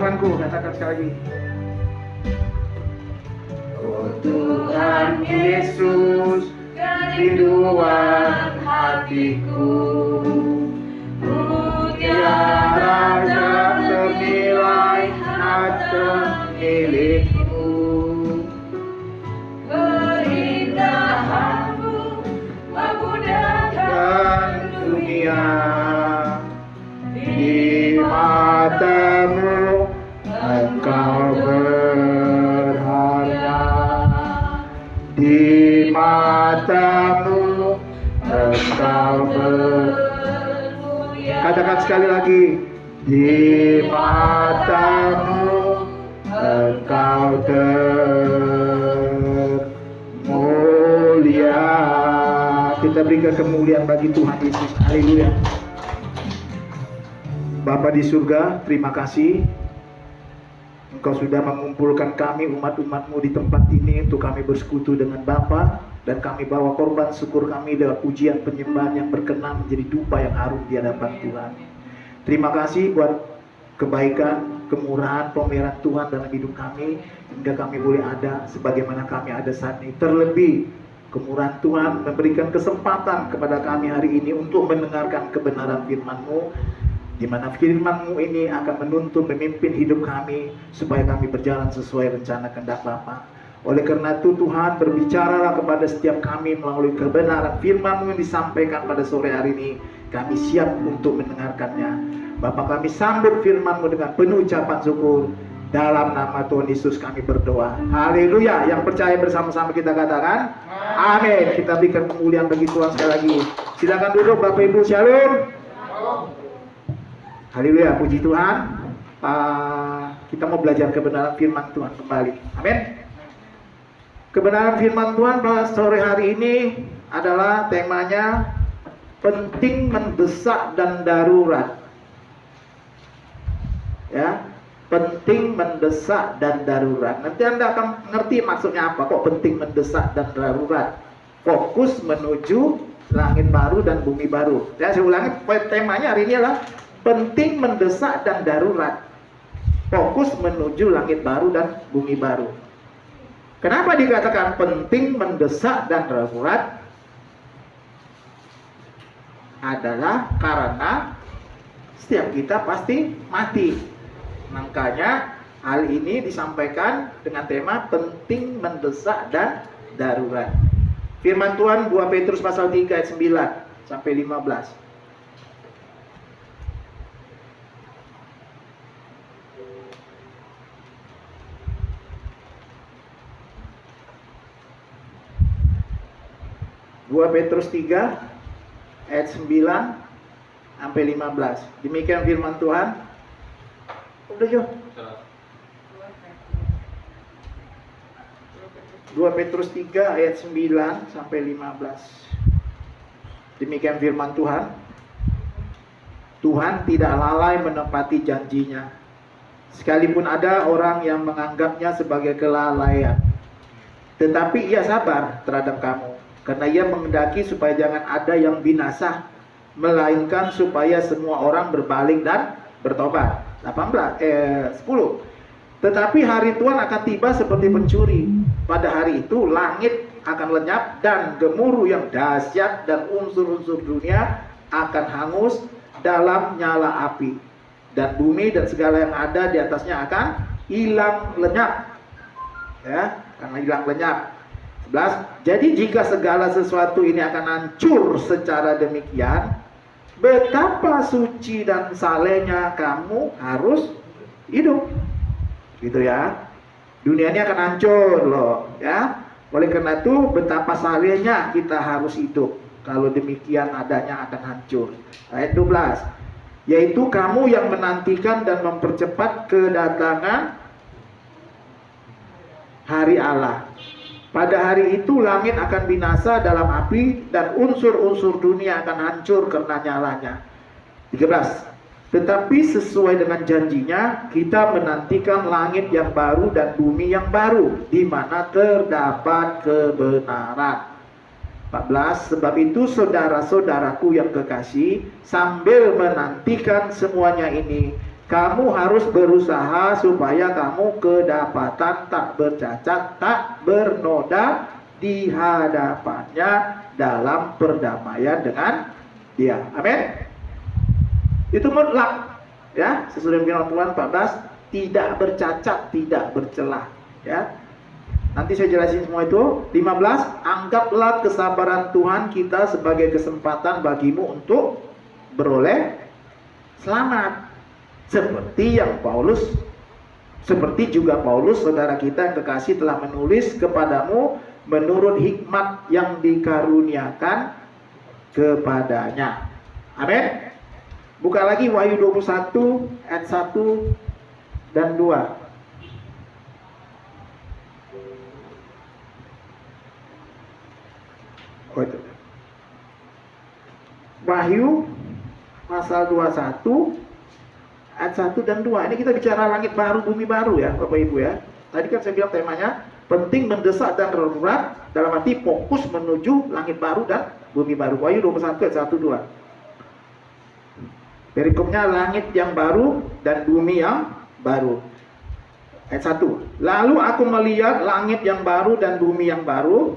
Tuhanku, katakan sekali lagi. Oh Tuhan Yesus, kerinduan hatiku, mutiara yang ternilai harta milikku. Keindahanmu memudahkan dunia, di matamu engkau berharga, di matamu engkau bermulia. Katakan sekali lagi. Di matamu engkau termulia. Kita berikan kemuliaan bagi Tuhan Yesus. Haleluya. Bapa di surga, terima kasih Engkau sudah mengumpulkan kami umat-umat-Mu di tempat ini untuk kami bersekutu dengan Bapa, dan kami bawa korban syukur kami lewat pujian penyembahan yang berkenan menjadi dupa yang harum di hadapan Tuhan. Terima kasih buat kebaikan, kemurahan, pemeliharaan Tuhan dalam hidup kami hingga kami boleh ada sebagaimana kami ada saat ini. Terlebih kemurahan Tuhan memberikan kesempatan kepada kami hari ini untuk mendengarkan kebenaran firman-Mu, di mana firman-Mu ini akan menuntun memimpin hidup kami supaya kami berjalan sesuai rencana kehendak Bapa. Oleh karena itu Tuhan, berbicaralah kepada setiap kami melalui kebenaran firman-Mu yang disampaikan pada sore hari ini. Kami siap untuk mendengarkannya. Bapa, kami sambut firman-Mu dengan penuh ucapan syukur. Dalam nama Tuhan Yesus kami berdoa. Haleluya. Yang percaya bersama-sama kita katakan amin. Kita berikan kemuliaan bagi Tuhan sekali lagi. Silakan duduk Bapak Ibu. Shalom. Haleluya, puji Tuhan. Kita mau belajar kebenaran firman Tuhan kembali. Amin. Kebenaran firman Tuhan pada sore hari ini adalah temanya penting, mendesak, dan darurat. Ya, penting, mendesak, dan darurat. Nanti Anda akan ngerti maksudnya apa. Kok penting, mendesak, dan darurat? Fokus menuju langit baru dan bumi baru. Ya, saya ulangi, temanya hari ini adalah penting, mendesak, dan darurat. Fokus menuju langit baru dan bumi baru. Kenapa dikatakan penting, mendesak, dan darurat? Adalah karena setiap kita pasti mati. Makanya hal ini disampaikan dengan tema penting, mendesak, dan darurat. Firman Tuhan 2 Petrus pasal 3 ayat 9 sampai 15. 2 Petrus 3 ayat 9 sampai 15. Demikian firman Tuhan. Udah yuk. 2 Petrus 3 ayat 9 sampai 15. Demikian firman Tuhan. Tuhan tidak lalai menepati janjinya, sekalipun ada orang yang menganggapnya sebagai kelalaian. Tetapi ia sabar terhadap kamu, karena ia menghendaki supaya jangan ada yang binasa, melainkan supaya semua orang berbalik dan bertobat. 10. Tetapi hari Tuhan akan tiba seperti pencuri. Pada hari itu langit akan lenyap dan gemuruh yang dahsyat dan unsur-unsur dunia akan hangus dalam nyala api, dan bumi dan segala yang ada di atasnya akan hilang lenyap. Ya, karena hilang lenyap. 11. Jadi jika segala sesuatu ini akan hancur secara demikian, betapa suci dan salehnya kamu harus hidup. Gitu ya. Dunia ini akan hancur loh, ya. Oleh karena itu betapa salehnya kita harus hidup. Kalau demikian adanya akan hancur. Ayat 12. Yaitu kamu yang menantikan dan mempercepat kedatangan hari Allah. Pada hari itu langit akan binasa dalam api dan unsur-unsur dunia akan hancur karena nyalanya. 13. Tetapi sesuai dengan janjinya, kita menantikan langit yang baru dan bumi yang baru, di mana terdapat kebenaran. 14. Sebab itu saudara-saudaraku yang kekasih, sambil menantikan semuanya ini, Kamu harus berusaha supaya kamu kedapatan tak bercacat, tak bernoda di hadapannya dalam perdamaian dengan Dia. Amin. Itu mutlak, ya. Sesuai firman Tuhan 14, tidak bercacat, tidak bercelah, ya. Nanti saya jelasin semua itu. 15, anggaplah kesabaran Tuhan kita sebagai kesempatan bagimu untuk beroleh selamat. Seperti juga Paulus, saudara kita yang kekasih, telah menulis kepadamu menurut hikmat yang dikaruniakan kepadanya. Amin. Buka lagi Wahyu 21 ayat 1 dan 2. Wahyu pasal 21 ayat 1 dan 2. Ini kita bicara langit baru, bumi baru, ya Bapak Ibu, ya. Tadi kan saya bilang temanya penting, mendesak dan darurat, dalam arti fokus menuju langit baru dan bumi baru. Wahyu 21 ayat 1 2. Perikopnya langit yang baru dan bumi yang baru. Ayat 1. Lalu aku melihat langit yang baru dan bumi yang baru,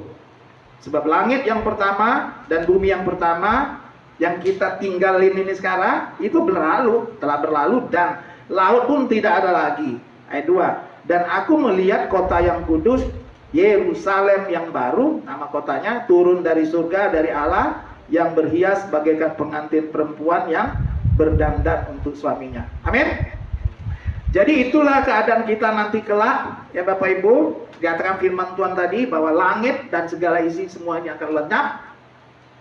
sebab langit yang pertama dan bumi yang pertama yang kita tinggalin ini sekarang itu telah berlalu, dan laut pun tidak ada lagi. Ayat 2. Dan aku melihat kota yang kudus, Yerusalem yang baru, nama kotanya, turun dari surga dari Allah, yang berhias bagaikan pengantin perempuan yang berdandan untuk suaminya. Amin. Jadi itulah keadaan kita nanti kelak, ya Bapak Ibu. Dikatakan firman Tuhan tadi bahwa langit dan segala isi semuanya akan lenyap.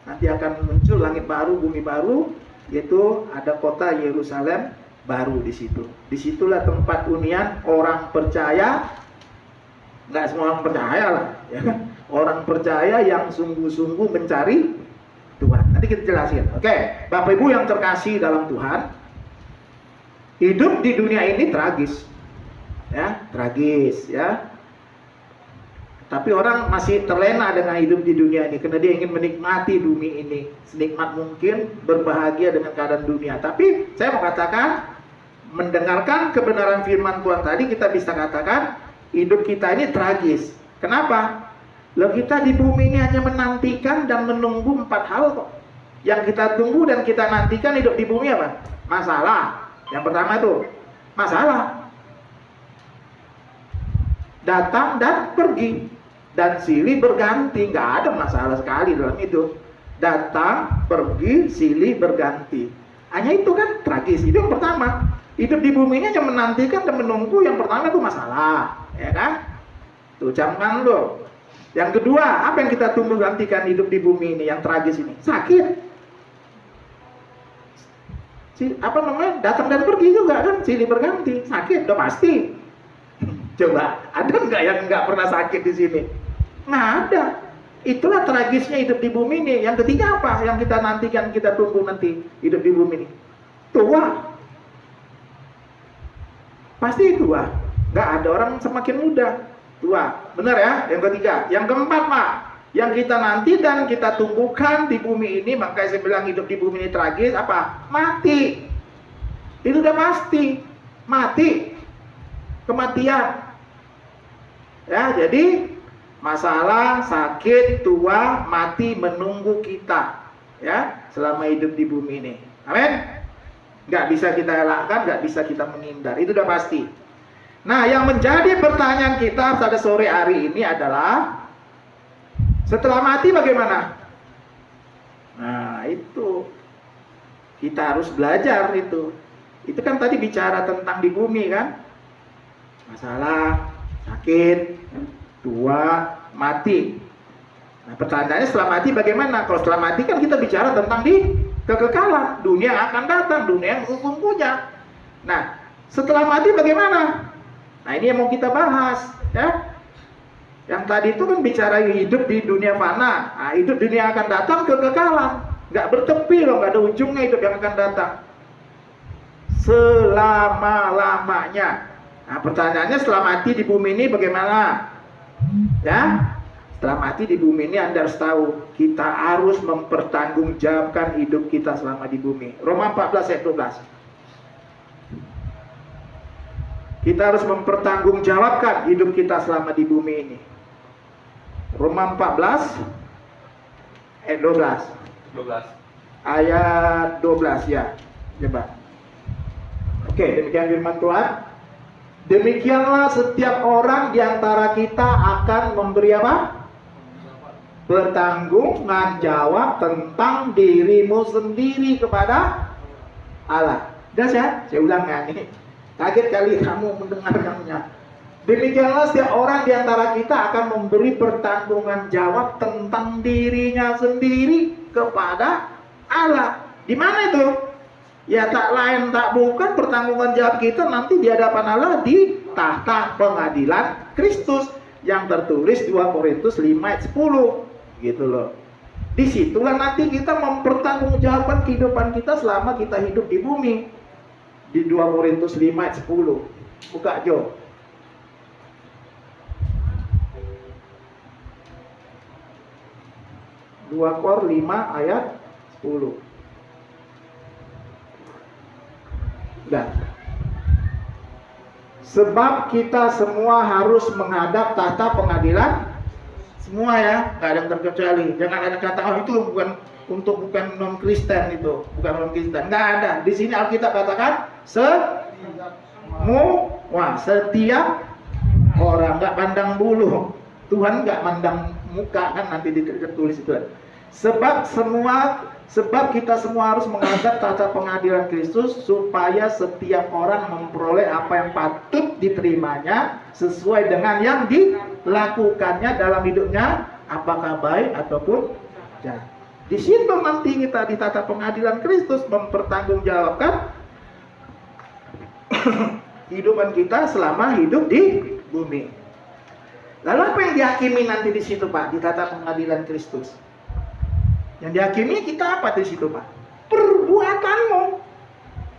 Nanti akan muncul langit baru, bumi baru, yaitu ada kota Yerusalem baru di situ. Disitulah tempat hunian orang percaya. Nggak semua orang percaya lah, ya kan? Orang percaya yang sungguh-sungguh mencari Tuhan. Nanti kita jelasin. Oke, Bapak Ibu yang terkasih dalam Tuhan, hidup di dunia ini tragis, ya, tragis, ya. Tapi orang masih terlena dengan hidup di dunia ini karena dia ingin menikmati bumi ini senikmat mungkin, berbahagia dengan keadaan dunia. Tapi saya mau katakan, mendengarkan kebenaran firman Tuhan tadi, kita bisa katakan hidup kita ini tragis. Kenapa? Loh, kita di bumi ini hanya menantikan dan menunggu 4 hal kok. Yang kita tunggu dan kita nantikan hidup di bumi apa? Masalah. Yang pertama itu masalah, datang dan pergi, dan silih berganti. Nggak ada masalah sekali dalam itu. Datang, pergi, silih berganti. Hanya itu kan tragis. Itu yang pertama. Hidup di bumi ini hanya menantikan dan menunggu. Yang pertama itu masalah, ya kan? Tuh, camkan lo. Yang kedua, apa yang kita tunggu nantikan hidup di bumi ini yang tragis ini? Sakit. Datang dan pergi juga kan, silih berganti. Sakit, udah pasti. Coba, ada nggak yang nggak pernah sakit di sini? Nggak ada. Itulah tragisnya hidup di bumi ini. Yang ketiga apa? Yang kita nantikan, kita tunggu nanti hidup di bumi ini. Tua. Pasti tua. Nggak ada orang semakin muda. Tua. Benar ya? Yang ketiga. Yang keempat, Pak, yang kita nanti dan kita tunggukan di bumi ini, makanya saya bilang hidup di bumi ini tragis, apa? Mati. Itu udah pasti. Mati. Kematian. Ya, jadi masalah, sakit, tua, mati menunggu kita, ya, selama hidup di bumi ini. Amin. Nggak bisa kita elakkan, nggak bisa kita menghindar. Itu udah pasti. Nah, yang menjadi pertanyaan kita pada sore hari ini adalah, setelah mati bagaimana? Nah, itu kita harus belajar itu. Itu kan tadi bicara tentang di bumi kan? Masalah, sakit, tua, mati. Nah, pertanyaannya setelah mati bagaimana? Kalau setelah mati kan kita bicara tentang di kekekalan, dunia akan datang, dunia yang sesungguhnya. Nah, setelah mati bagaimana? Nah, ini yang mau kita bahas, ya. Yang tadi itu kan bicara hidup di dunia fana. Nah, hidup dunia akan datang, kekekalan. Nggak bertepi loh, nggak ada ujungnya hidup yang akan datang. Selama-lamanya. Nah, pertanyaannya setelah mati di bumi ini bagaimana? Ya, setelah mati di bumi ini Anda harus tahu, kita harus mempertanggungjawabkan hidup kita selama di bumi. Roma 14 ayat 12. Kita harus mempertanggungjawabkan hidup kita selama di bumi ini. Roma 14 ayat 12. 12. Ayat 12 ya. Coba. Oke, demikian firman Tuhan. Demikianlah setiap orang di antara kita akan memberi apa? Bertanggungan jawab tentang dirimu sendiri kepada Allah. Jelas ya? Saya ulang ya nih. Kaget kali kamu mendengarkannya. Demikianlah setiap orang di antara kita akan memberi pertanggungan jawab tentang dirinya sendiri kepada Allah. Di mana itu? Ya tak lain tak bukan pertanggungan jawab kita nanti di hadapan Allah di tahta pengadilan Kristus yang tertulis 2 Korintus 5 ayat 10. Gitu loh. Disitulah nanti kita mempertanggungjawabkan kehidupan kita selama kita hidup di bumi. Di 2 Korintus 5 ayat 10. Buka Jo. Dua Kor 5 ayat 10. Dan sebab kita semua harus menghadap tahta pengadilan. Semua ya, nggak ada yang terkecuali. Jangan ada kata oh itu bukan non Kristen itu, bukan non Kristen. Nggak ada. Di sini Alkitab katakan semua, setiap orang, nggak pandang bulu. Tuhan nggak mandang muka kan nanti ditulis itu. Sebab kita semua harus menghadap tahta pengadilan Kristus supaya setiap orang memperoleh apa yang patut diterimanya sesuai dengan yang dilakukannya dalam hidupnya, apakah baik ataupun jahat. Di situ nanti kita di tahta pengadilan Kristus mempertanggungjawabkan kehidupan kita selama hidup di bumi. Lalu apa yang dihakimi nanti di situ Pak, di tahta pengadilan Kristus? Yang dihakimi kita apa di situ Pak? Perbuatanmu.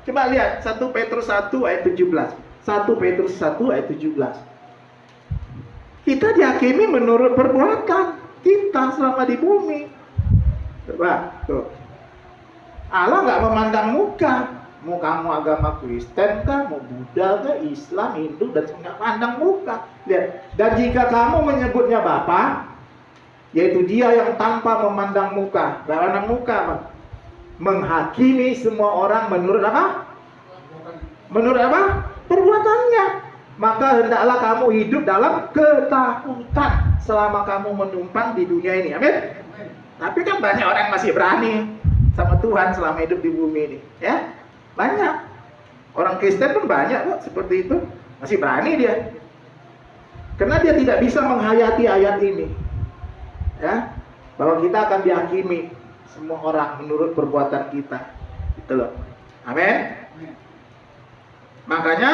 Coba lihat 1 Petrus 1 ayat 17. 1 Petrus 1 ayat 17. Kita dihakimi menurut perbuatan kita selama di bumi. Coba tuh. Allah nggak memandang muka. Mau kamu agama Kristen kah, mau Buddha kah, Islam, Hindu, dan nggak pandang muka. Lihat. Dan jika kamu menyebutnya Bapa, yaitu Dia yang tanpa memandang muka, gak pandang muka, Pak, menghakimi semua orang menurut apa? Menurut apa? Perbuatannya. Maka hendaklah kamu hidup dalam ketakutan selama kamu menumpang di dunia ini. Amin. Tapi kan banyak orang masih berani sama Tuhan selama hidup di bumi ini, ya. Banyak. Orang Kristen pun banyak kok seperti itu. Masih berani dia. Karena dia tidak bisa menghayati ayat ini. Ya, bahwa kita akan dihakimi semua orang menurut perbuatan kita. Gitu loh. Amin. Makanya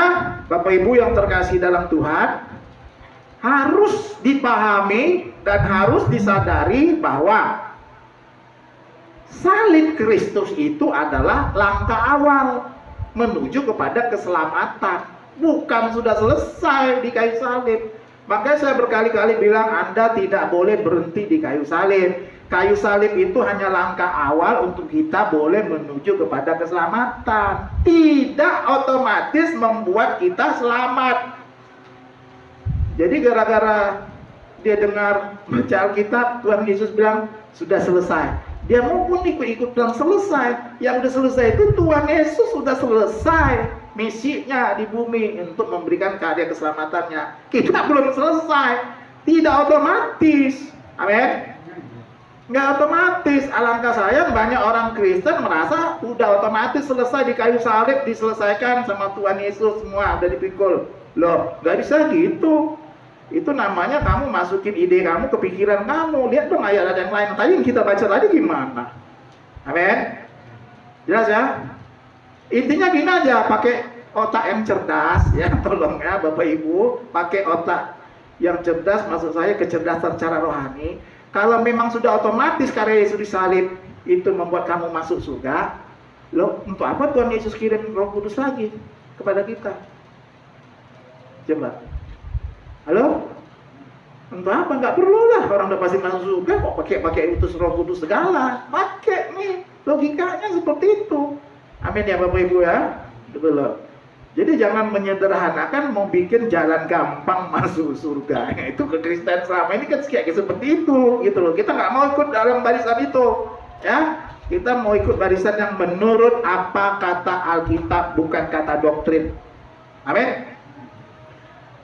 Bapak Ibu yang terkasih dalam Tuhan, harus dipahami dan harus disadari bahwa salib Kristus itu adalah langkah awal menuju kepada keselamatan. Bukan sudah selesai di kayu salib. Makanya saya berkali-kali bilang Anda tidak boleh berhenti di kayu salib. Kayu salib itu hanya langkah awal untuk kita boleh menuju kepada keselamatan. Tidak otomatis membuat kita selamat. Jadi gara-gara dia dengar baca Alkitab, Tuhan Yesus bilang sudah selesai. Dia mau pun ikut-ikut bilang selesai. Yang sudah selesai itu Tuhan Yesus sudah selesai misinya di bumi untuk memberikan karya keselamatannya. Kita belum selesai. Tidak otomatis. Amin. Nggak otomatis. Alangkah sayang banyak orang Kristen merasa udah otomatis selesai di kayu salib, diselesaikan sama Tuhan Yesus, semua udah dipikul. Loh, nggak bisa gitu. Itu namanya kamu masukin ide kamu, kepikiran kamu. Lihat dong ayat yang lain. Tadi yang kita baca tadi gimana? Amin. Jelas ya? Intinya gini aja, pakai otak yang cerdas ya, tolong ya Bapak Ibu, pakai otak yang cerdas, maksud saya kecerdasan secara rohani. Kalau memang sudah otomatis karya Yesus disalib itu membuat kamu masuk surga, loh untuk apa Tuhan Yesus kirim Roh Kudus lagi kepada kita? Coba. Halo? Untuk apa? Nggak perlu lah, orang udah pasti masuk surga kok pakai utus Roh Kudus segala. Pakai nih, logikanya seperti itu. Amin ya Bapak Ibu ya. Betul loh. Jadi jangan menyederhanakan mau bikin jalan gampang masuk surga. Itu kekristenan selama ini kan kayak seperti itu, gitu loh. Kita nggak mau ikut dalam barisan itu, ya. Kita mau ikut barisan yang menurut apa kata Alkitab, bukan kata doktrin. Amin.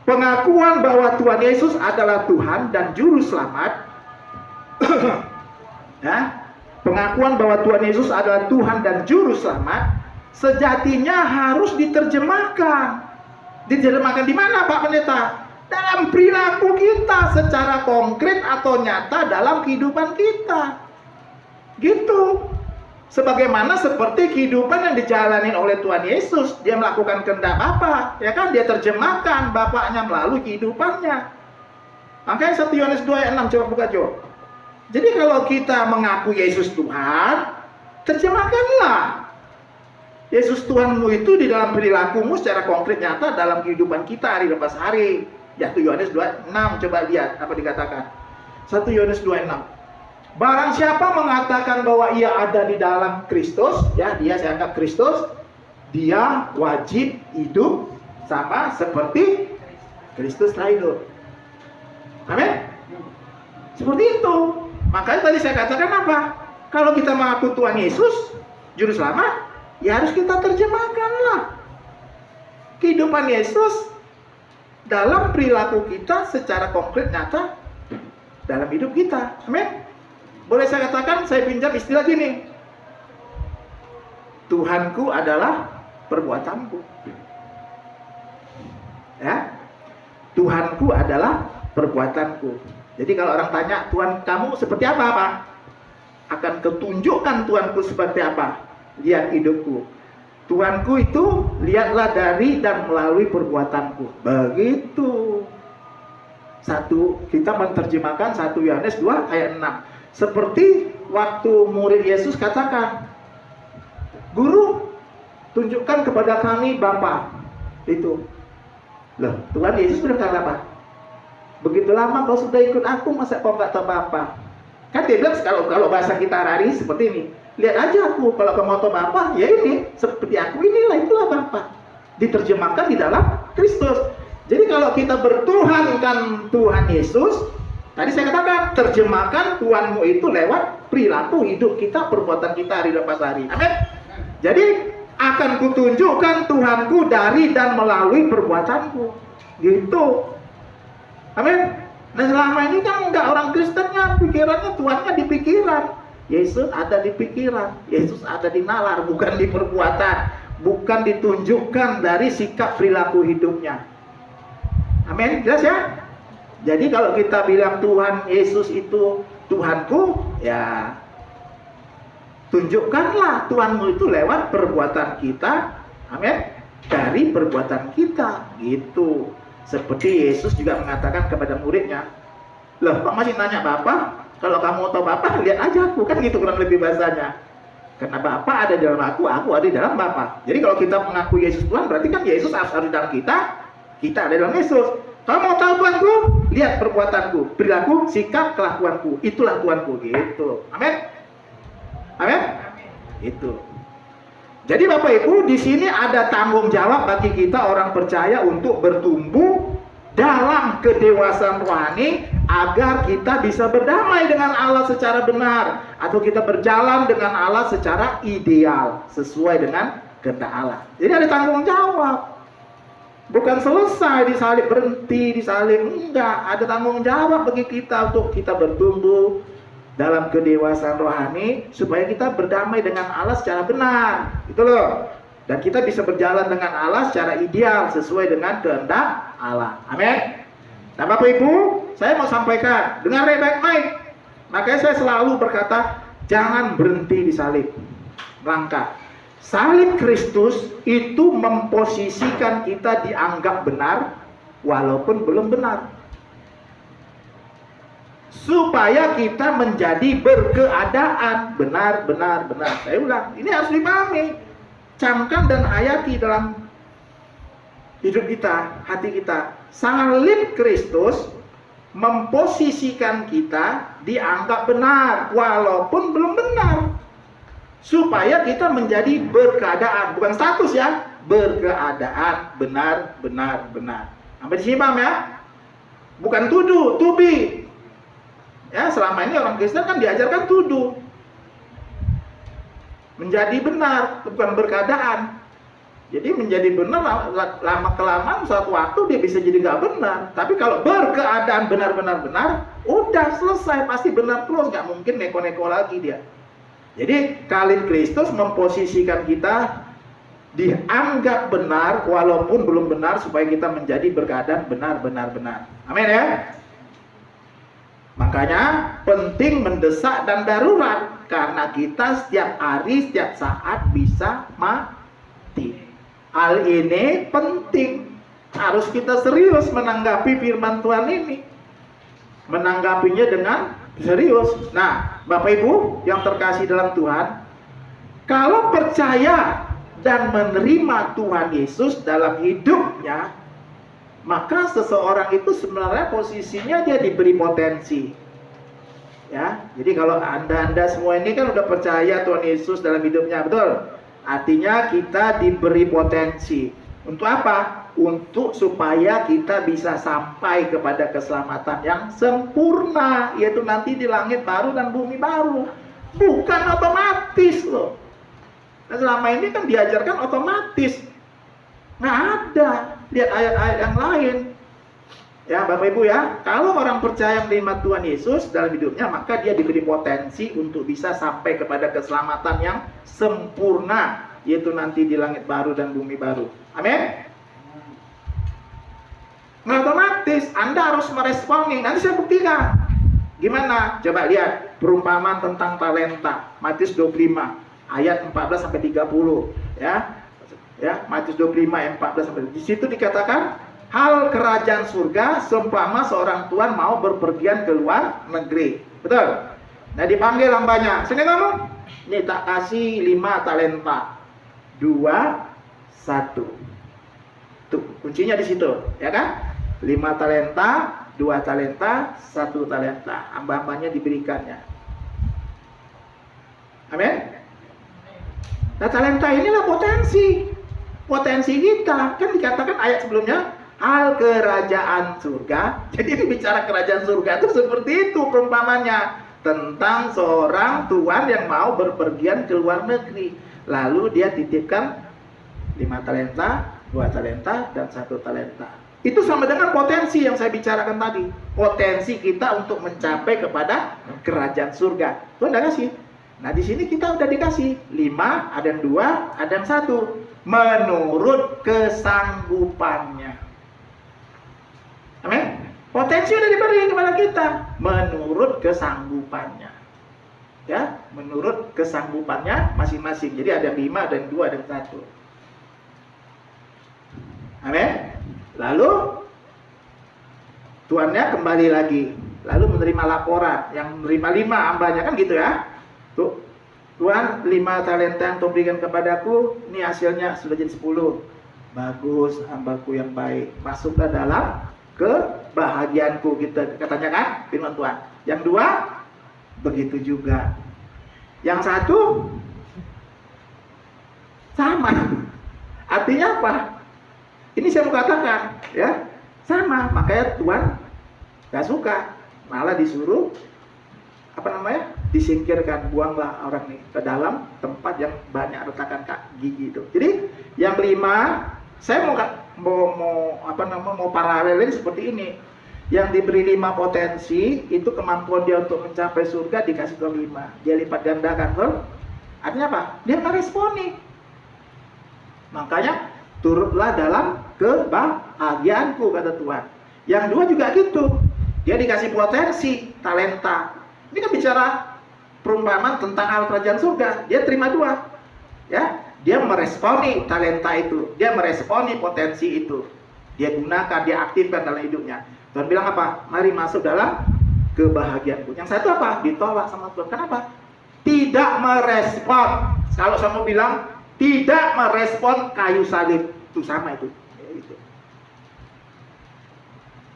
Pengakuan bahwa Tuhan Yesus adalah Tuhan dan Juru Selamat, ya. Pengakuan bahwa Tuhan Yesus adalah Tuhan dan Juru Selamat sejatinya harus diterjemahkan. Diterjemahkan di mana, Pak Pendeta? Dalam perilaku kita secara konkret atau nyata dalam kehidupan kita. Gitu. Sebagaimana seperti kehidupan yang dijalani oleh Tuhan Yesus, dia melakukan kehendak Bapa, ya kan? Dia terjemahkan Bapaknya melalui kehidupannya. Makanya 1 Yohanes 2 ayat 6, coba buka Jo. Jadi kalau kita mengaku Yesus Tuhan, terjemahkanlah Yesus Tuhanmu itu di dalam perilakumu secara konkret nyata dalam kehidupan kita hari lepas hari. 1 Yohanes 2:6, coba lihat apa dikatakan. 1 Yohanes 2:6. Barang siapa mengatakan bahwa ia ada di dalam Kristus, ya, dia saya anggap Kristus, dia wajib hidup sama seperti Kristus telah hidup. Amin. Seperti itu. Makanya tadi saya katakan apa? Kalau kita mengaku Tuhan Yesus Juru Selamat, ya harus kita terjemahkanlah kehidupan Yesus dalam perilaku kita secara konkret nyata dalam hidup kita. Amin. Boleh saya katakan, saya pinjam istilah gini, Tuhanku adalah perbuatanku. Ya, Tuhanku adalah perbuatanku. Jadi kalau orang tanya, Tuhan kamu seperti apa, Pak? Akan ketunjukkan Tuhanku seperti apa. Lihat hidupku. Tuhanku itu lihatlah dari dan melalui perbuatanku. Begitu. Kita menerjemahkan 1 Yohanes 2 ayat 6. Seperti waktu murid Yesus katakan, Guru, tunjukkan kepada kami Bapa. Itu. Loh, Tuhan Yesus berkata apa? Begitu lama kau sudah ikut aku, masa kau nggak tahu Bapa? Kan dia bilang kalau bahasa kita hari ini seperti ini. Lihat aja aku, kalau kamu mau tahu Bapa, ya ini, seperti aku inilah, itulah Bapa. Diterjemahkan di dalam Kristus. Jadi kalau kita bertuhankan Tuhan Yesus, tadi saya katakan, terjemahkan Tuhanmu itu lewat perilaku hidup kita, perbuatan kita hari lepas hari. Amin. Jadi akan kutunjukkan Tuhanku dari dan melalui perbuatanku. Gitu. Amin. Nah selama ini kan enggak orang Kristennya pikirannya Tuhannya di pikiran. Yesus ada di pikiran, Yesus ada di nalar, bukan di perbuatan, bukan ditunjukkan dari sikap perilaku hidupnya. Amin, jelas ya? Jadi kalau kita bilang Tuhan Yesus itu Tuhanku, ya tunjukkanlah Tuhanmu itu lewat perbuatan kita, amin, dari perbuatan kita, gitu. Seperti Yesus juga mengatakan kepada muridnya, loh kok masih nanya Bapa? Kalau kamu tahu Bapa, lihat aja aku, kan gitu kurang lebih bahasanya. Karena Bapa ada di dalam aku ada di dalam Bapa. Jadi kalau kita mengaku Yesus Tuhan, berarti kan Yesus harus ada di dalam kita ada di dalam Yesus. Kamu mau tahu Tuhanku? Lihat perbuatanku, perilaku, sikap, kelakuanku. Itulah Tuhanku, gitu. Amin. Amin. Itu. Jadi Bapak Ibu, di sini ada tanggung jawab bagi kita orang percaya untuk bertumbuh dalam kedewasaan rohani agar kita bisa berdamai dengan Allah secara benar, atau kita berjalan dengan Allah secara ideal sesuai dengan kehendak Allah. Jadi ada tanggung jawab. Bukan selesai disalib, berhenti disalib, enggak. Ada tanggung jawab bagi kita untuk kita bertumbuh dalam kedewasaan rohani supaya kita berdamai dengan Allah secara benar, gitu loh. Dan kita bisa berjalan dengan Allah secara ideal sesuai dengan kehendak Allah. Amin. Nah Bapak Ibu, saya mau sampaikan, dengar baik-baik. Makanya saya selalu berkata, jangan berhenti di salib, melangkah. Salib Kristus itu memposisikan kita dianggap benar walaupun belum benar, supaya kita menjadi berkeadaan benar. Saya ulang, ini harus dipahami, camkan dan hayati dalam hidup kita, hati kita. Salib Kristus memposisikan kita dianggap benar walaupun belum benar, supaya kita menjadi berkeadaan, bukan status ya, berkeadaan benar. Sampai di sini paham ya? Bukan tuduh, to be. Ya, selama ini orang Kristen kan diajarkan tuduh. Menjadi benar, bukan berkeadaan. Jadi menjadi benar lama kelamaan suatu waktu dia bisa jadi nggak benar. Tapi kalau berkeadaan benar, udah selesai, pasti benar terus, nggak mungkin neko-neko lagi dia. Jadi Kalin Kristus memposisikan kita dianggap benar walaupun belum benar supaya kita menjadi berkeadaan benar. Amin ya. Makanya penting, mendesak dan darurat karena kita setiap hari, setiap saat bisa mati. Hal ini penting, harus kita serius menanggapi firman Tuhan ini. Menanggapinya dengan serius. Nah, Bapak Ibu yang terkasih dalam Tuhan, kalau percaya dan menerima Tuhan Yesus dalam hidupnya, maka seseorang itu sebenarnya posisinya dia diberi potensi. Ya, jadi kalau Anda semua ini kan udah percaya Tuhan Yesus dalam hidupnya, betul? Artinya kita diberi potensi. Untuk apa? Untuk supaya kita bisa sampai kepada keselamatan yang sempurna, yaitu nanti di langit baru dan bumi baru. Bukan otomatis loh. Nah, selama ini kan diajarkan otomatis. Nggak ada. Lihat ayat-ayat yang lain. Ya Bapak Ibu ya, kalau orang percaya menerima Tuhan Yesus dalam hidupnya, maka dia diberi potensi untuk bisa sampai kepada keselamatan yang sempurna, yaitu nanti di langit baru dan bumi baru. Amin. Nah, otomatis Anda harus meresponi. Nanti saya buktikan. Gimana? Coba lihat perumpamaan tentang talenta, Matius 25 ayat 14 sampai 30 ya. Ya, Matius 25 ayat 14 sampai. Di situ dikatakan hal kerajaan surga seumpama seorang tuan mau berpergian ke luar negeri. Betul? Nah, dipanggil hambanya. Sini kamu. Ini tak kasih 5 talenta. 2, 1. Tuh, kuncinya di situ, ya kan? 5 talenta, 2 talenta, 1 talenta. Hamba-hambanya diberikannya. Amin. Nah, talenta inilah potensi. Potensi kita. Kan dikatakan ayat sebelumnya hal kerajaan surga. Jadi ini bicara kerajaan surga itu seperti itu perumpamannya, tentang seorang tuan yang mau berpergian ke luar negeri. Lalu dia titipkan 5 talenta, 2 talenta, dan 1 talenta. Itu sama dengan potensi yang saya bicarakan tadi. Potensi kita untuk mencapai kepada kerajaan surga. Tuhan udah kasih. Nah, di sini kita udah dikasih 5, ada yang 2, ada yang 1. Menurut kesanggupannya. Amin. Potensi udah diberi kepada kita menurut kesanggupannya. Ya, menurut kesanggupannya masing-masing. Jadi ada 5, ada yang 2, ada yang 1. Amin. Lalu tuannya kembali lagi, lalu menerima laporan. Yang menerima 5 hambanya kan gitu ya. Tuh, Tuhan 5 talenta yang Tuhan berikan kepadaku, ini hasilnya sudah jadi 10. Bagus, hambaku yang baik. Masuklah dalam kebahagiaanku, gitu katanya kan firman Tuhan. Yang 2 begitu juga. Yang 1 sama. Artinya apa? Ini saya mau katakan ya, sama. Makanya Tuhan gak suka, malah disuruh disingkirkan, buanglah orang ini ke dalam tempat yang banyak retakan gigi itu. Jadi yang 5, saya mau paralelin seperti ini. Yang diberi 5 potensi itu kemampuan dia untuk mencapai surga dikasih ke 5. Dia lipat gandakan, betul? Artinya apa? Dia meresponi. Makanya turutlah dalam kebahagiaanku, kata Tuhan. Yang 2 juga gitu. Dia dikasih potensi, talenta. Ini kan bicara perumpamaan tentang hal kerajaan surga. Dia terima 2. Ya, dia meresponi talenta itu, dia meresponi potensi itu, dia gunakan, dia aktifkan dalam hidupnya. Tuhan bilang apa? Mari masuk dalam kebahagiaanku. Yang 1 apa? Ditolak sama Tuhan. Kenapa? Tidak merespon. Kalau saya mau bilang tidak merespon kayu salib, itu sama itu.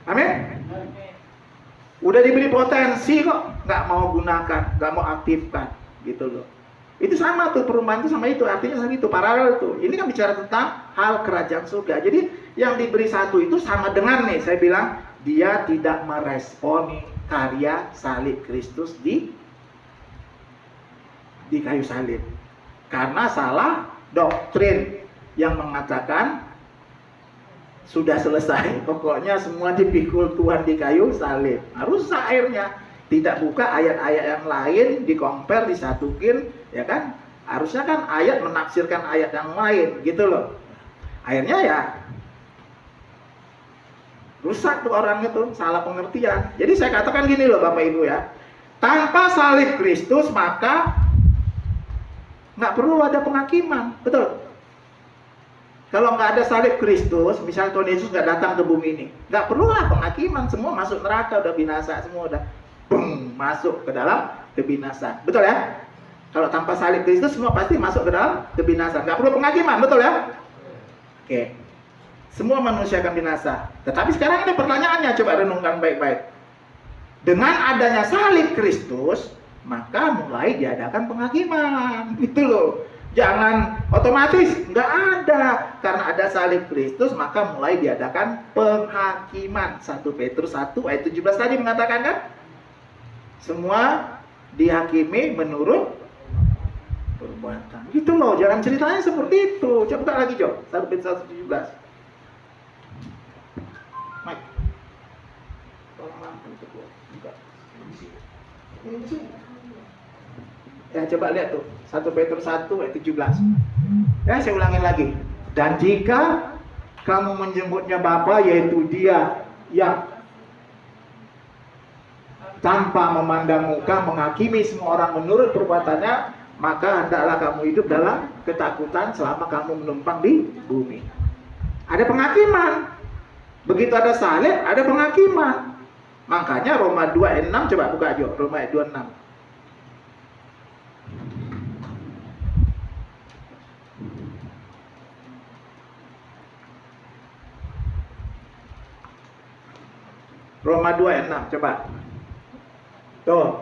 Amin. Udah diberi potensi kok nggak mau gunakan, nggak mau aktifkan, gitu loh. Itu sama tuh, perumpamaan itu sama itu, artinya sama itu, paralel tuh. Ini kan bicara tentang hal kerajaan surga. Jadi yang diberi satu itu sama dengan nih, saya bilang dia tidak merespon karya salib Kristus di kayu salib. Karena salah doktrin yang mengatakan sudah selesai, pokoknya semua dipikul Tuhan di kayu salib. Rusak akhirnya. Tidak buka ayat-ayat yang lain, dikompar, disatukin, ya kan? Harusnya kan ayat menafsirkan ayat yang lain, gitu loh. Akhirnya ya rusak tuh orang itu, salah pengertian. Jadi saya katakan gini loh Bapak Ibu ya, tanpa salib Kristus maka nggak perlu ada penghakiman, betul? Kalau nggak ada salib Kristus, misalnya Tuhan Yesus nggak datang ke bumi ini, nggak perlulah penghakiman, semua masuk neraka, udah binasa, semua udah masuk ke dalam kebinasan, betul ya? Kalau tanpa salib Kristus semua pasti masuk ke dalam kebinasan, nggak perlu penghakiman, betul ya? Oke, semua manusia akan binasa. Tetapi sekarang ini pertanyaannya, coba renungkan baik-baik. Dengan adanya salib Kristus, maka mulai diadakan penghakiman, gitu loh. Jangan otomatis, nggak ada. Karena ada salib Kristus, maka mulai diadakan penghakiman. 1 Petrus 1 ayat 17 tadi mengatakan kan? Semua dihakimi menurut perbuatan. Gitu loh, jangan ceritanya seperti itu. Coba buka lagi, Jo. 1 Petrus 1:17. Mike. Tolong lampu itu buka. Ya, coba lihat tuh. 1 Petrus 1 ayat 17. Ya, saya ulangin lagi. Dan jika kamu menyebutnya Bapa, yaitu Dia yang tanpa memandang muka menghakimi semua orang menurut perbuatannya, maka hendaklah kamu hidup dalam ketakutan selama kamu menumpang di bumi. Ada penghakiman. Begitu ada salib, ada penghakiman. Makanya Roma 2 ayat 6, coba buka aja, Roma 2 ayat 6. Roma 2 ayat 6, coba. Tuh.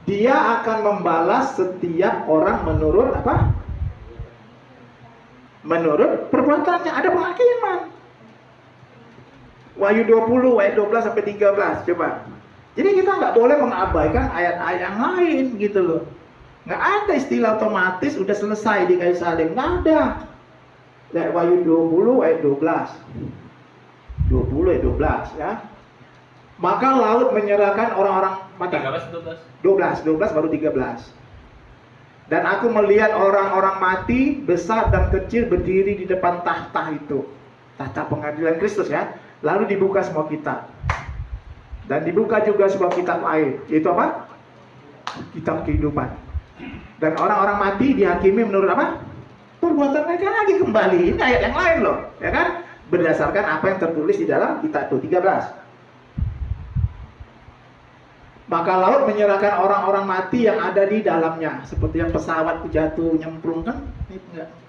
Dia akan membalas setiap orang menurut apa? Menurut perbuatannya, ada penghakiman. Wahyu 20 ayat 12 sampai 13, coba. Jadi kita nggak boleh mengabaikan ayat-ayat yang lain gitu loh. Nggak ada istilah otomatis udah selesai di kayu salib, nggak ada. Lihat Wahyu 20 ayat 12. 20 ayat 12 ya. Maka laut menyerahkan orang-orang mati. 12 baru 13. Dan aku melihat orang-orang mati besar dan kecil berdiri di depan tahta itu. Tahta pengadilan Kristus ya. Lalu dibuka semua kitab. Dan dibuka juga sebuah kitab lain. Yaitu apa? Kitab kehidupan. Dan orang-orang mati dihakimi menurut apa? Perbuatan mereka lagi kembali. Ini ayat yang lain loh, ya kan? Berdasarkan apa yang tertulis di dalam kitab itu 13. Maka laut menyerahkan orang-orang mati yang ada di dalamnya, seperti yang pesawat jatuh nyemplung kan,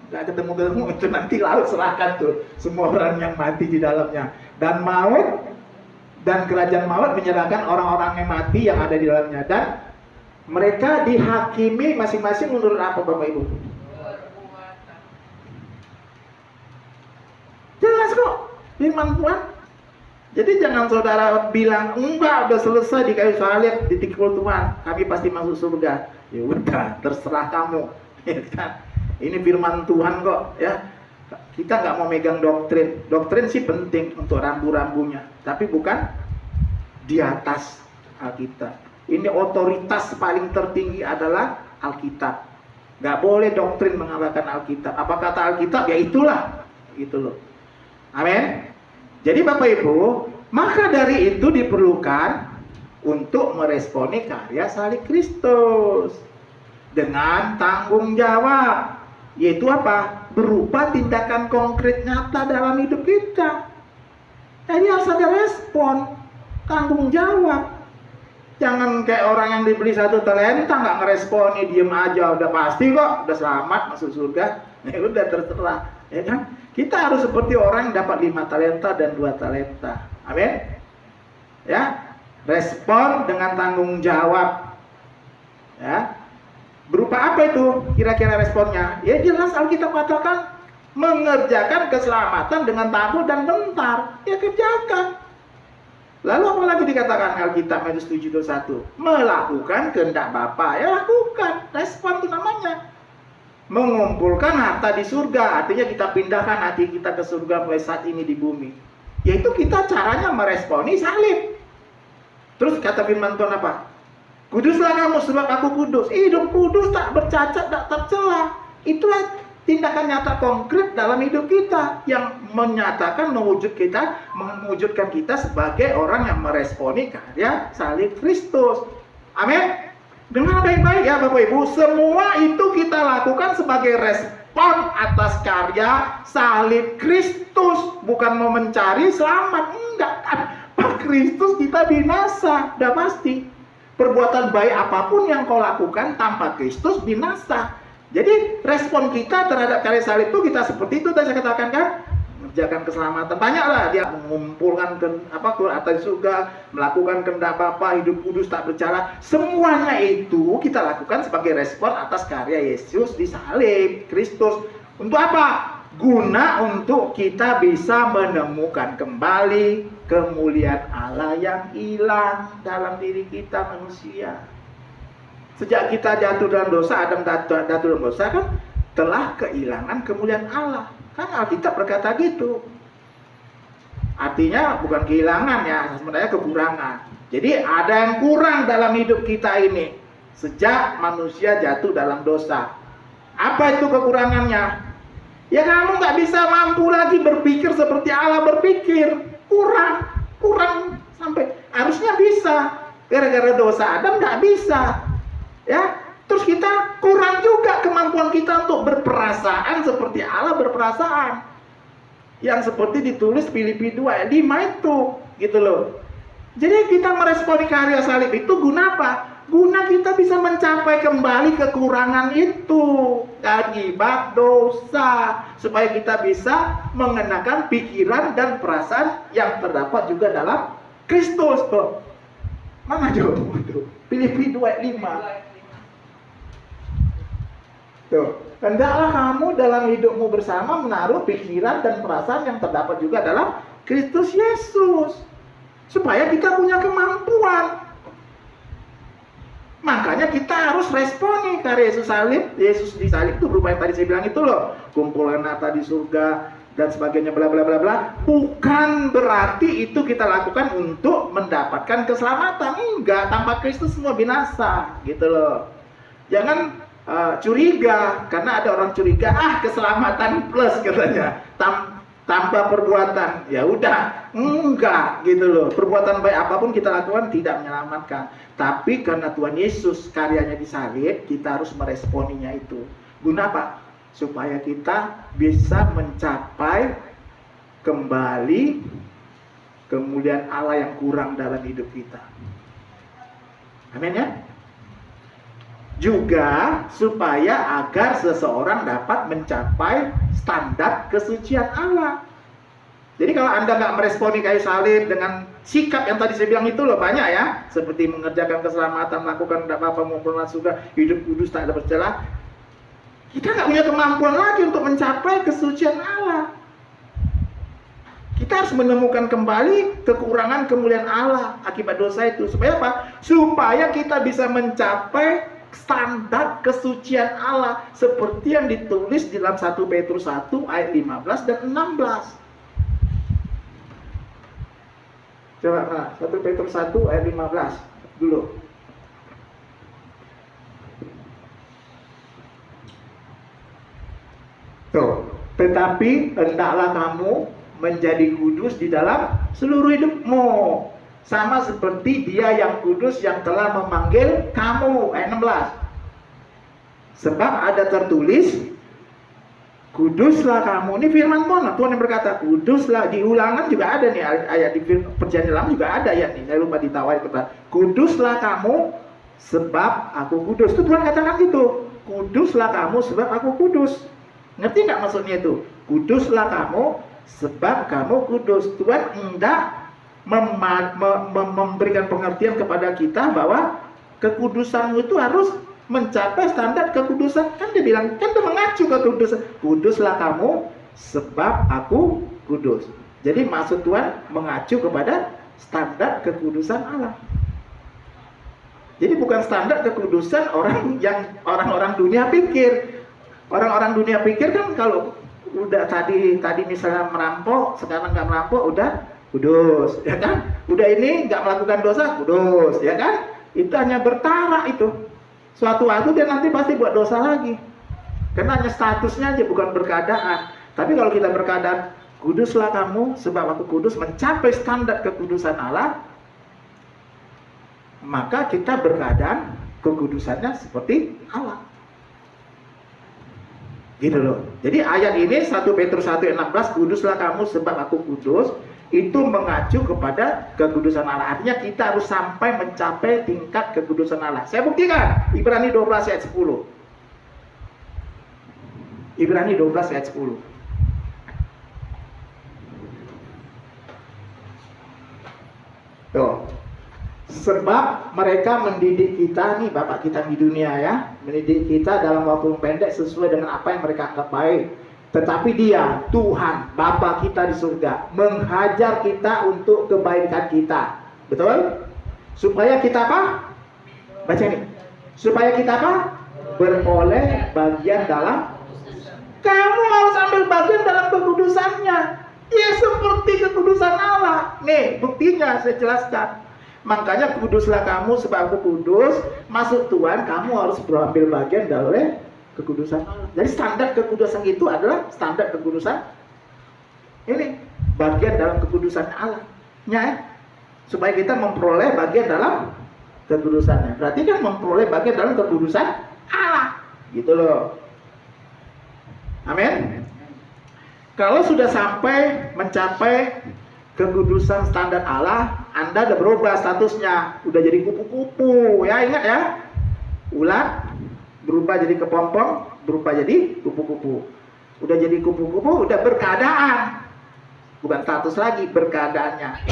nggak ketemu itu nanti laut serahkan tuh semua orang yang mati di dalamnya. Dan maut dan kerajaan maut menyerahkan orang-orang yang mati yang ada di dalamnya, dan mereka dihakimi masing-masing menurut apa Bapak Ibu? Jelas kok firman Tuhan. Jadi jangan saudara bilang enggak, udah selesai di kayu salib, ditikul Tuhan, kami pasti masuk surga. Ya udah, terserah kamu. Ya kan? Ini firman Tuhan kok, ya. Kita nggak mau megang doktrin. Doktrin sih penting untuk rambu-rambunya, tapi bukan di atas Alkitab. Ini otoritas paling tertinggi adalah Alkitab. Nggak boleh doktrin mengalahkan Alkitab. Apa kata Alkitab? Ya itulah, gitu loh. Amin. Jadi Bapak Ibu, maka dari itu diperlukan untuk meresponi karya salib Kristus dengan tanggung jawab, yaitu apa? Berupa tindakan konkret nyata dalam hidup kita. Jadi harus ada respon, tanggung jawab. Jangan kayak orang yang diberi 1 talenta nggak ngeresponi, diem aja, udah pasti kok, udah selamat masuk surga. Ya udah terserah, ya kan? Kita harus seperti orang yang dapat 5 talenta dan 2 talenta. Amin. Ya, respon dengan tanggung jawab. Ya. Berupa apa itu kira-kira responnya? Ya jelas Alkitab katakan mengerjakan keselamatan dengan tabur dan bentar. Ya kerjakan. Lalu apa lagi dikatakan Alkitab Matius 7:21? Melakukan kehendak Bapa. Ya lakukan. Respon itu namanya. Mengumpulkan harta di surga. Artinya kita pindahkan hati kita ke surga mulai saat ini di bumi. Yaitu kita caranya meresponi salib. Terus kata firman Tuhan apa? Kuduslah kamu sebab aku kudus. Hidup kudus, tak bercacat, tak tercela. Itulah tindakan nyata konkret dalam hidup kita yang menyatakan mewujudkan kita sebagai orang yang meresponi karya salib Kristus. Amin. Dengar baik-baik ya Bapak Ibu, semua itu kita lakukan sebagai respon atas karya salib Kristus, bukan mau mencari selamat. Enggak kan? Kristus kita binasa, udah pasti. Perbuatan baik apapun yang kau lakukan tanpa Kristus binasa. Jadi respon kita terhadap karya salib itu kita seperti itu tadi saya katakan kan, mengerjakan keselamatan. Banyaklah dia mengumpulkan harta di surga, melakukan kehendak Bapa, hidup kudus tak bercela. Semuanya itu kita lakukan sebagai respon atas karya Yesus di salib Kristus. Untuk apa? Guna untuk kita bisa menemukan kembali kemuliaan Allah yang hilang dalam diri kita manusia. Sejak kita jatuh dalam dosa, Adam jatuh dalam dosa kan telah kehilangan kemuliaan Allah. Kan Alkitab berkata gitu. Artinya bukan kehilangan ya, sebenarnya kekurangan. Jadi ada yang kurang dalam hidup kita ini sejak manusia jatuh dalam dosa. Apa itu kekurangannya? Ya kamu nggak bisa mampu lagi berpikir seperti Allah berpikir. Kurang sampai harusnya bisa. Gara-gara dosa Adam nggak bisa. Ya, terus kita kurang juga kemampuan kita untuk berperasaan seperti Allah berperasaan. Yang seperti ditulis Filipi 2 ayat 5 itu, gitu loh. Jadi kita meresponi karya salib itu guna apa? Guna kita bisa mencapai kembali kekurangan itu, akibat dosa, supaya kita bisa mengenakan pikiran dan perasaan yang terdapat juga dalam Kristus. Tuh. Mana jauh itu? Filipi 2 ayat 5. Tuh, hendaklah kamu dalam hidupmu bersama menaruh pikiran dan perasaan yang terdapat juga dalam Kristus Yesus, supaya kita punya kemampuan. Makanya kita harus responi karya Yesus salib. Yesus di salib itu berupa yang tadi saya bilang itu loh, kumpulan harta di surga dan sebagainya bla bla bla bla. Bukan berarti itu kita lakukan untuk mendapatkan keselamatan. Enggak, tanpa Kristus semua binasa, gitu loh. Jangan curiga, karena ada orang curiga, keselamatan plus katanya, tanpa perbuatan. Ya udah, enggak gitu loh. Perbuatan baik apapun kita lakukan tidak menyelamatkan. Tapi karena Tuhan Yesus karyanya disalib, kita harus meresponinya itu. Guna apa? Supaya kita bisa mencapai kembali kemuliaan Allah yang kurang dalam hidup kita. Amin ya? Juga supaya agar seseorang dapat mencapai standar kesucian Allah. Jadi kalau Anda nggak meresponi kayu salib dengan sikap yang tadi saya bilang itu loh, banyak ya, seperti mengerjakan keselamatan, melakukan kehendak Bapa, mengumpulkan surga, hidup kudus tak ada bercela, kita nggak punya kemampuan lagi untuk mencapai kesucian Allah. Kita harus menemukan kembali kekurangan kemuliaan Allah akibat dosa itu. Supaya apa? Supaya kita bisa mencapai standar kesucian Allah seperti yang ditulis di dalam 1 Petrus 1 ayat 15 dan 16. Coba 1 Petrus 1 ayat 15 dulu. Tuh, tetapi hendaklah kamu menjadi kudus di dalam seluruh hidupmu, sama seperti Dia yang kudus yang telah memanggil kamu. Ayat 16. Sebab ada tertulis, kuduslah kamu. Ini firman Tuhan yang berkata, kuduslah. Di Ulangan juga ada nih ayat, di Perjanjian Lama juga ada ya nih. Saya lupa ditawar itu. Kuduslah kamu sebab aku kudus. Itu Tuhan katakan gitu. Kuduslah kamu sebab aku kudus. Ngerti nggak maksudnya itu? Kuduslah kamu sebab kamu kudus. Tuhan hendak memberikan pengertian kepada kita bahwa kekudusanmu itu harus mencapai standar kekudusan. Kan dia bilang, kan dia mengacu ke kekudusan. Kuduslah kamu sebab aku kudus. Jadi maksud Tuhan mengacu kepada standar kekudusan Allah. Jadi bukan standar kekudusan orang-orang dunia pikir. Orang-orang dunia pikir kan kalau udah tadi misalnya merampok, sekarang nggak merampok, udah kudus, ya kan? Udah ini nggak melakukan dosa, kudus, ya kan? Itu hanya bertara itu. Suatu waktu dia nanti pasti buat dosa lagi. Karena hanya statusnya aja, bukan berkeadaan. Tapi kalau kita berkeadaan, kuduslah kamu sebab aku kudus, mencapai standar kekudusan Allah, maka kita berkeadaan kekudusannya seperti Allah. Gitu loh. Jadi ayat ini 1 Petrus 1:16, kuduslah kamu sebab aku kudus, itu mengacu kepada kekudusan Allah. Artinya kita harus sampai mencapai tingkat kekudusan Allah. Saya buktikan, Ibrani 12 ayat 10. Ibrani 12 ayat 10. Tuh. Sebab mereka mendidik kita nih, Bapak kita di dunia ya, mendidik kita dalam waktu pendek sesuai dengan apa yang mereka anggap baik. Tetapi Dia, Tuhan, Bapa kita di surga, menghajar kita untuk kebaikan kita. Betul? Supaya kita apa? Baca ini. Supaya kita apa? Beroleh bagian dalam. Kamu harus ambil bagian dalam kekudusannya. Ya seperti kekudusan Allah. Nih, buktinya saya jelaskan. Makanya kuduslah kamu sebab aku kudus. Maksud Tuhan, kamu harus berambil bagian dari kekudusan Allah. Jadi standar kekudusan itu adalah standar kekudusan. Ini bagian dalam kekudusan Allah. Ya, supaya kita memperoleh bagian dalam kekudusannya. Berarti kan memperoleh bagian dalam kekudusan Allah. Gitu loh. Amin. Kalau sudah sampai mencapai kekudusan standar Allah, Anda udah berubah statusnya, udah jadi kupu-kupu, ya ingat ya, ulat berubah jadi kepompong, berubah jadi kupu-kupu, udah jadi kupu-kupu, udah berkeadaan, bukan status lagi, berkeadaannya,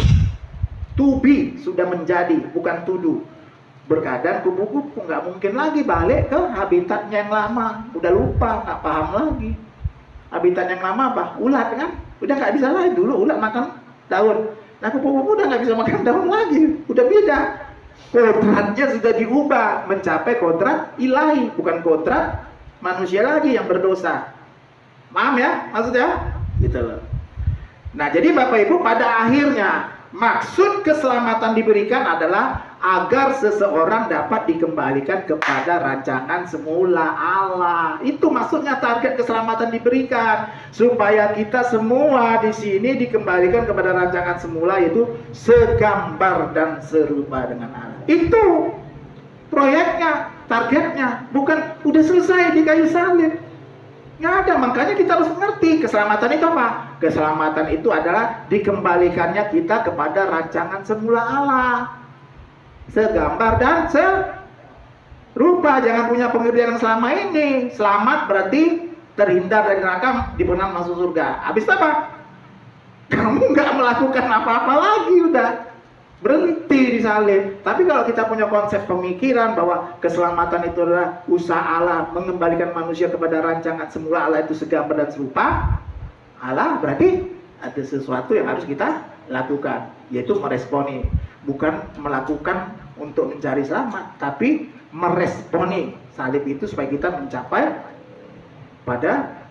to be sudah menjadi, bukan to do, berkeadaan kupu-kupu, nggak mungkin lagi balik ke habitatnya yang lama, udah lupa, nggak paham lagi, habitat yang lama apa, ulat kan, udah nggak bisa lagi, dulu ulat makan daun. Nah kupu-kupu udah nggak bisa makan daun lagi, udah beda. Kodratnya sudah diubah mencapai kodrat ilahi, bukan kodrat manusia lagi yang berdosa. Paham ya maksudnya? Gitu loh. Nah jadi Bapak Ibu, pada akhirnya maksud keselamatan diberikan adalah agar seseorang dapat dikembalikan kepada rancangan semula Allah. Itu maksudnya target keselamatan diberikan, supaya kita semua di sini dikembalikan kepada rancangan semula, yaitu segambar dan serupa dengan Allah. Itu proyeknya, targetnya, bukan udah selesai di kayu salib. Nggak ada, makanya kita harus mengerti keselamatan itu apa? Keselamatan itu adalah dikembalikannya kita kepada rancangan semula Allah. Segambar dan serupa. Jangan punya pengertian yang selama ini. Selamat berarti terhindar dari neraka, diperkenan masuk surga. Habis apa? Kamu nggak melakukan apa-apa lagi, udah berhenti di salib. Tapi kalau kita punya konsep pemikiran bahwa keselamatan itu adalah usaha Allah mengembalikan manusia kepada rancangan semula Allah, itu segambar dan serupa Allah, berarti ada sesuatu yang harus kita lakukan, yaitu meresponi. Bukan melakukan untuk mencari selamat, tapi meresponi salib itu supaya kita mencapai pada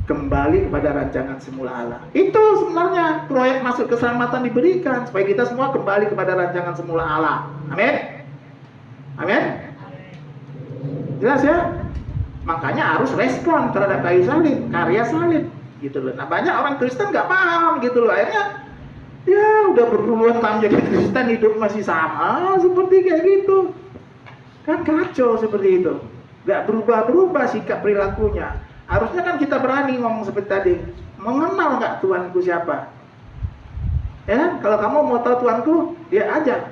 kembali kepada rancangan semula Allah. Itu sebenarnya proyek masuk keselamatan diberikan, supaya kita semua kembali kepada rancangan semula Allah. Amin. Amin. Jelas ya? Makanya harus respon terhadap kayu salib, karya salib, gitu loh. Nah banyak orang Kristen nggak paham, gitu loh. Akhirnya ya udah berpuluhan tahun jadi Kristen, hidup masih sama seperti kayak gitu. Kan kacau seperti itu. Gak berubah-berubah sikap perilakunya. Harusnya kan kita berani ngomong seperti tadi. Mengenal gak Tuhanku siapa? Ya, kalau kamu mau tahu Tuhanku, dia aja.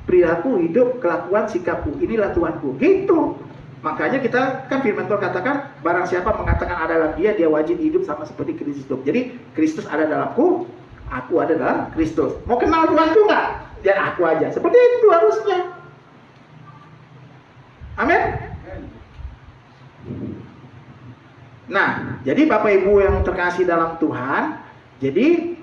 Perilaku, hidup, kelakuan, sikapku, inilah Tuhanku. Gitu. Makanya kita kan firman Tuhan katakan, barang siapa mengatakan ada dalam dia wajib hidup sama seperti Kristus hidup. Jadi Kristus ada dalamku, aku ada dalam Kristus. Mau kenal Tuhanku nggak? Ya aku aja. Seperti itu harusnya. Amin. Nah, jadi Bapak Ibu yang terkasih dalam Tuhan, jadi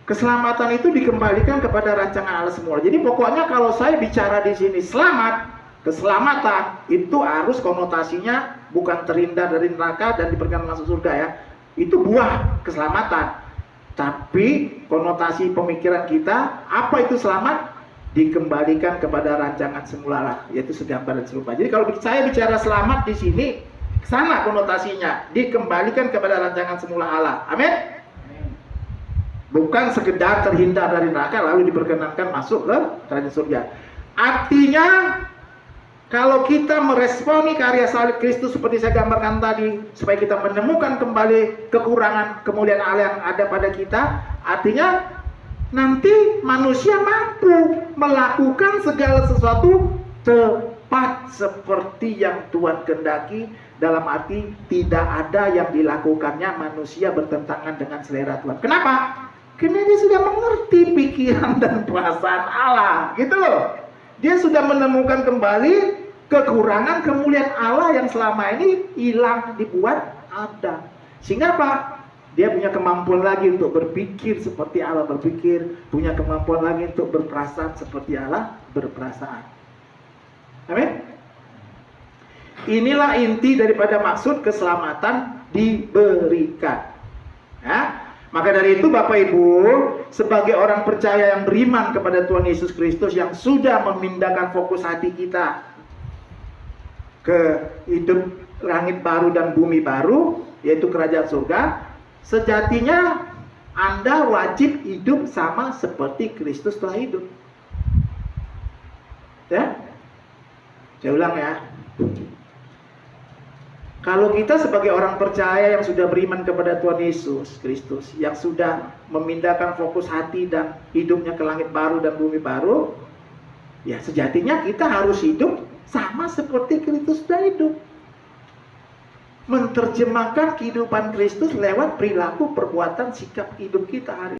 keselamatan itu dikembalikan kepada rancangan Allah semula. Jadi pokoknya kalau saya bicara di sini selamat, keselamatan itu harus konotasinya bukan terhindar dari neraka dan diperkenankan masuk surga ya. Itu buah keselamatan. Tapi konotasi pemikiran kita, apa itu selamat? Dikembalikan kepada rancangan semula, yaitu segambar dan serupa. Jadi kalau saya bicara selamat di sini, sana konotasinya, dikembalikan kepada rancangan semula Allah. Amin. Bukan sekedar terhindar dari neraka lalu diperkenankan masuk ke kerajaan surga. Artinya kalau kita meresponi karya salib Kristus seperti saya gambarkan tadi, supaya kita menemukan kembali kekurangan kemuliaan Allah yang ada pada kita, artinya nanti manusia mampu melakukan segala sesuatu tepat seperti yang Tuhan kehendaki, dalam arti tidak ada yang dilakukannya manusia bertentangan dengan selera Tuhan. Kenapa? Karena dia sudah mengerti pikiran dan perasaan Allah, gitu loh. Dia sudah menemukan kembali kekurangan kemuliaan Allah yang selama ini hilang dibuat ada. Sehingga apa? Dia punya kemampuan lagi untuk berpikir seperti Allah berpikir, punya kemampuan lagi untuk berperasaan seperti Allah berperasaan. Amin. Inilah inti daripada maksud keselamatan diberikan. Ya. Maka dari itu Bapak Ibu, sebagai orang percaya yang beriman kepada Tuhan Yesus Kristus yang sudah memindahkan fokus hati kita ke hidup langit baru dan bumi baru, yaitu kerajaan surga, sejatinya Anda wajib hidup sama seperti Kristus telah hidup. Ya, saya ulang ya. Kalau kita sebagai orang percaya yang sudah beriman kepada Tuhan Yesus Kristus, yang sudah memindahkan fokus hati dan hidupnya ke langit baru dan bumi baru, ya sejatinya kita harus hidup sama seperti Kristus sudah hidup. Menerjemahkan kehidupan Kristus lewat perilaku, perbuatan, sikap hidup kita hari ini.